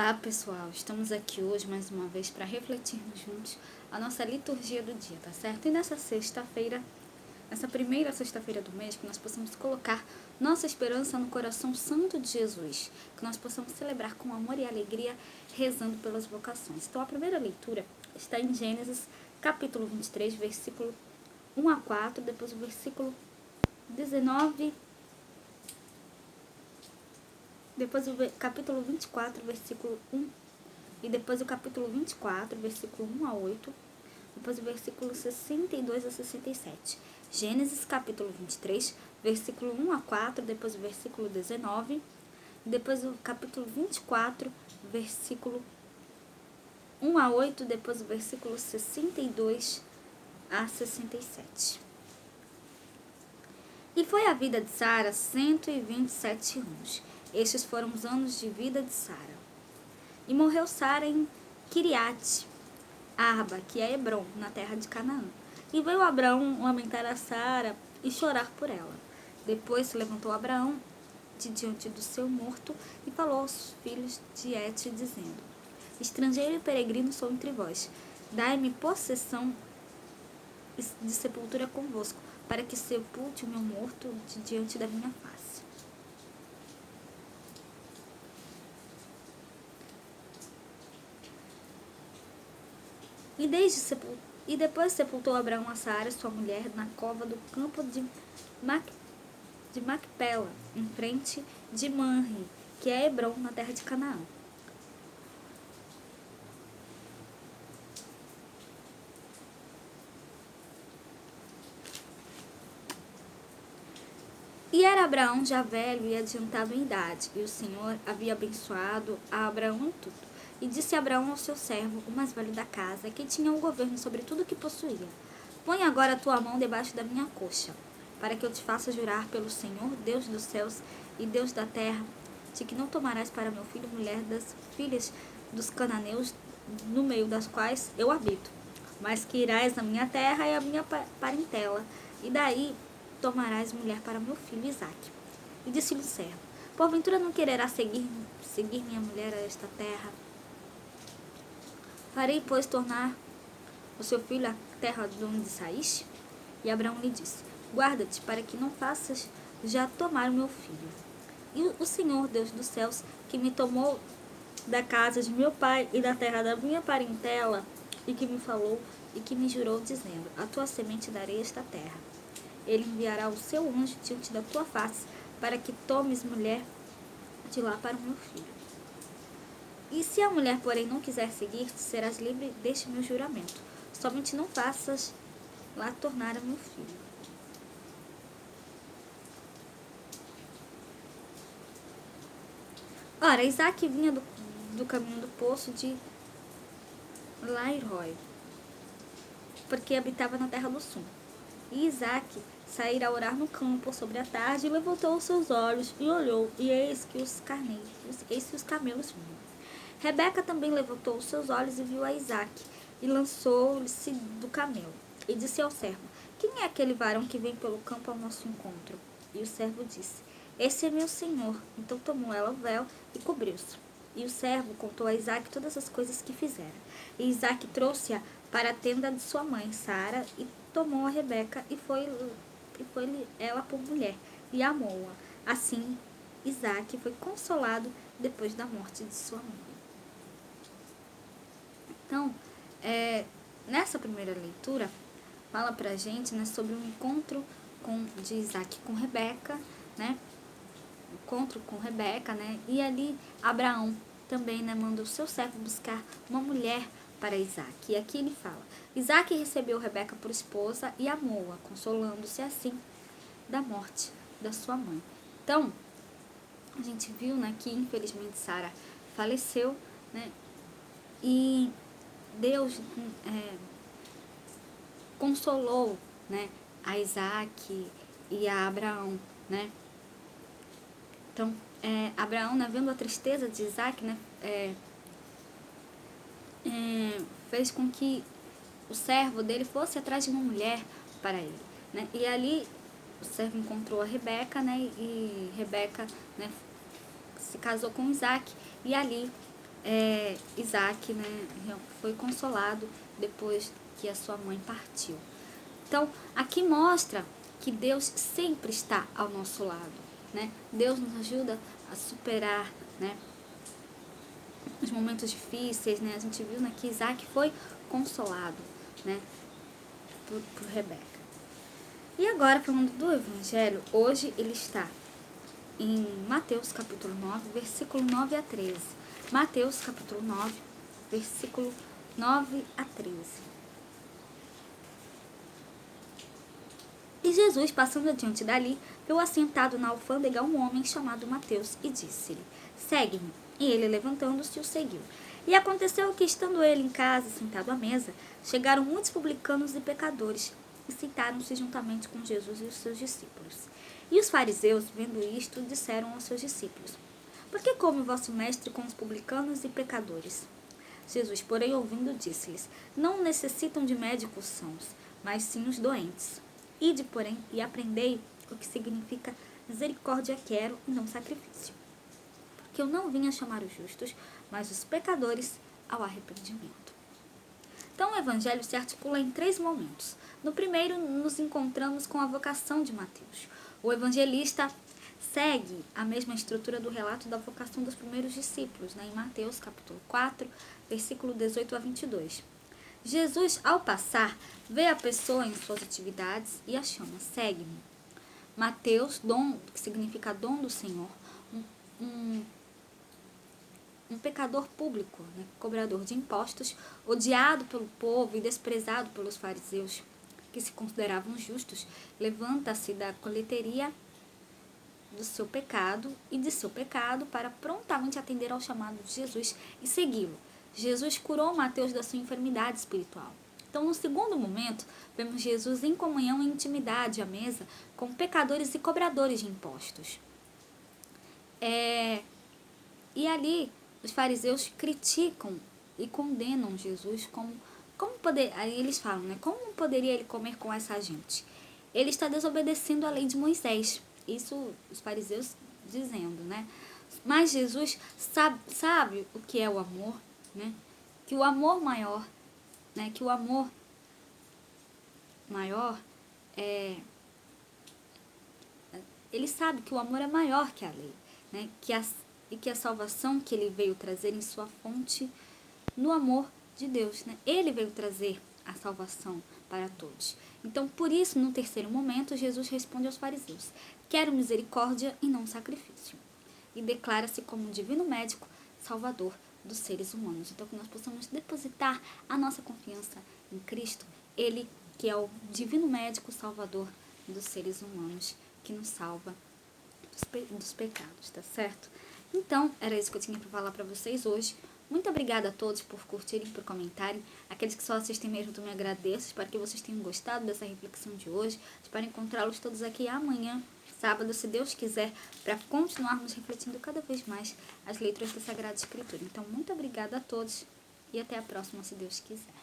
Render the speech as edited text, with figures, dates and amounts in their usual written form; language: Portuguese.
Olá pessoal, estamos aqui hoje mais uma vez para refletirmos juntos a nossa liturgia do dia, tá certo? E nessa sexta-feira, essa primeira sexta-feira do mês, que nós possamos colocar nossa esperança no coração santo de Jesus, que nós possamos celebrar com amor e alegria, rezando pelas vocações. Então a primeira leitura está em Gênesis, capítulo 23, versículo 1 a 4, depois o versículo 19, depois o capítulo 24, versículo 1, e depois o capítulo 24, versículo 1 a 8, depois o versículo 62 a 67. Gênesis, capítulo 23, versículo 1 a 4, depois o versículo 19, depois o capítulo 24, versículo 1 a 8, depois o versículo 62 a 67. E foi a vida de Sara 127 anos. Estes foram os anos de vida de Sara. E morreu Sara em Kiriate Arba, que é Hebrom, na terra de Canaã. E veio Abraão lamentar a Sara e chorar por ela. Depois se levantou Abraão de diante do seu morto e falou aos filhos de Et, dizendo: Estrangeiro e peregrino sou entre vós. Dai-me possessão de sepultura convosco, para que sepulte o meu morto de diante da minha face. E depois sepultou Abraão a Sara, sua mulher, na cova do campo de Macpela, em frente de Manre, que é Hebrom, na terra de Canaã. E era Abraão já velho e adiantado em idade, e o Senhor havia abençoado a Abraão em tudo. E disse Abraão ao seu servo, o mais velho da casa, que tinha o governo sobre tudo o que possuía: Põe agora a tua mão debaixo da minha coxa, para que eu te faça jurar pelo Senhor, Deus dos céus e Deus da terra, de que não tomarás para meu filho mulher das filhas dos cananeus, no meio das quais eu habito, mas que irás na minha terra e a minha parentela, e daí tomarás mulher para meu filho Isaque. E disse-lhe o servo: Porventura não quererá seguir minha mulher a esta terra? Farei, pois, tornar o seu filho a terra de onde saíste? E Abraão lhe disse: Guarda-te para que não faças já tomar o meu filho. E o Senhor, Deus dos céus, que me tomou da casa de meu pai e da terra da minha parentela, e que me falou e que me jurou, dizendo: A tua semente darei esta terra. Ele enviará o seu anjo diante da tua face, para que tomes mulher de lá para o meu filho. E se a mulher, porém, não quiser seguir-te, serás livre deste meu juramento. Somente não faças lá tornar a meu filho. Ora, Isaque vinha do caminho do poço de Lairoi, porque habitava na terra do sul. E Isaque saíra a orar no campo sobre a tarde, e levantou os seus olhos e olhou, e eis que os camelos vinham. Rebeca também levantou os seus olhos e viu a Isaque, e lançou-se do camelo. E disse ao servo: Quem é aquele varão que vem pelo campo ao nosso encontro? E o servo disse: Esse é meu senhor. Então tomou ela o véu e cobriu-se. E o servo contou a Isaque todas as coisas que fizera. E Isaque trouxe-a para a tenda de sua mãe, Sara, e tomou a Rebeca, e foi-lhe ela por mulher, e amou-a. Assim, Isaque foi consolado depois da morte de sua mãe. Então, nessa primeira leitura, fala pra gente, né, sobre o encontro de Isaque com Rebeca, né? Encontro com Rebeca, né? E ali Abraão também, né, manda o seu servo buscar uma mulher para Isaque. E aqui ele fala: Isaque recebeu Rebeca por esposa e amou-a, consolando-se assim da morte da sua mãe. Então, a gente viu, né, que infelizmente Sara faleceu, né? E Deus consolou, né, a Isaque e a Abraão, né? Então, Abraão, né, vendo a tristeza de Isaque, né, fez com que o servo dele fosse atrás de uma mulher para ele, né? E ali o servo encontrou a Rebeca, né? E Rebeca, né, se casou com Isaque, e ali Isaac, né, foi consolado depois que a sua mãe partiu. Então, aqui mostra que Deus sempre está ao nosso lado, né? Deus nos ajuda a superar, né, os momentos difíceis, né? A gente viu, né, que Isaac foi consolado, né, por Rebeca. E agora, falando do Evangelho, hoje ele está em Mateus capítulo 9, versículo 9 a 13. Mateus capítulo 9, versículo 9 a 13. E Jesus, passando adiante dali, viu assentado na alfândega um homem chamado Mateus e disse-lhe: Segue-me. E ele, levantando-se, o seguiu. E aconteceu que, estando ele em casa, sentado à mesa, chegaram muitos publicanos e pecadores, e sentaram-se juntamente com Jesus e os seus discípulos. E os fariseus, vendo isto, disseram aos seus discípulos: Por que come o vosso mestre com os publicanos e pecadores? Jesus, porém, ouvindo, disse-lhes: Não necessitam de médicos sãos, mas sim os doentes. Ide, porém, e aprendei o que significa misericórdia quero e não sacrifício. Porque eu não vim a chamar os justos, mas os pecadores ao arrependimento. Então, o Evangelho se articula em 3 momentos. No primeiro, nos encontramos com a vocação de Mateus. O evangelista segue a mesma estrutura do relato da vocação dos primeiros discípulos, né, em Mateus capítulo 4, versículo 18 a 22. Jesus, ao passar, vê a pessoa em suas atividades e a chama: segue-me. Mateus, dom, que significa dom do Senhor, um pecador público, né, cobrador de impostos, odiado pelo povo e desprezado pelos fariseus, que se consideravam justos, levanta-se da coleteria do seu pecado e de seu pecado para prontamente atender ao chamado de Jesus e segui-lo. Jesus curou Mateus da sua enfermidade espiritual. Então, no segundo momento, vemos Jesus em comunhão e intimidade à mesa com pecadores e cobradores de impostos. E ali, os fariseus criticam e condenam Jesus aí eles falam, né? Como poderia ele comer com essa gente? Ele está desobedecendo a lei de Moisés. Isso os fariseus dizendo, né? Mas Jesus sabe o que é o amor, né? Que o amor maior, né? Que o amor maior ele sabe que o amor é maior que a lei, né? E que a salvação que ele veio trazer em sua fonte no amor de Deus, né? Ele veio trazer a salvação para todos. Então, por isso, no terceiro momento, Jesus responde aos fariseus: Quero misericórdia e não sacrifício. E declara-se como um divino médico, salvador dos seres humanos. Então, que nós possamos depositar a nossa confiança em Cristo, Ele que é o divino médico, salvador dos seres humanos, que nos salva dos pecados, tá certo? Então, era isso que eu tinha para falar para vocês hoje. Muito obrigada a todos por curtirem, por comentarem. Aqueles que só assistem mesmo, eu me agradeço. Espero que vocês tenham gostado dessa reflexão de hoje. Espero encontrá-los todos aqui amanhã, sábado, se Deus quiser, para continuarmos refletindo cada vez mais as leituras da Sagrada Escritura. Então, muito obrigada a todos e até a próxima, se Deus quiser.